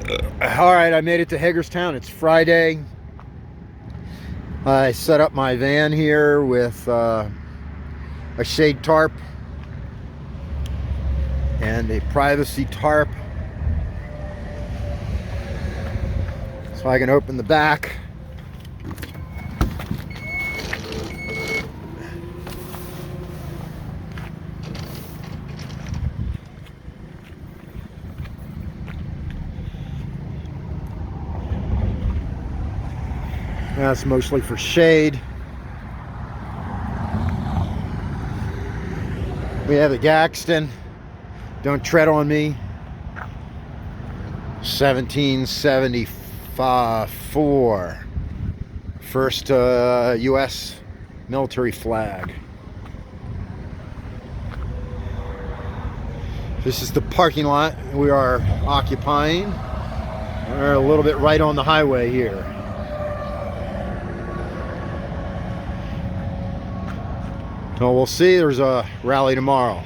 All right, I made it to Hagerstown. It's Friday. I set up my van here with a shade tarp and a privacy tarp, so I can open the back. That's mostly for shade. We have the Gaxton, Don't Tread on Me, 1774, first U.S. military flag. This is the parking lot we are occupying. We're a little bit right on the highway here. So we'll see. There's a rally tomorrow.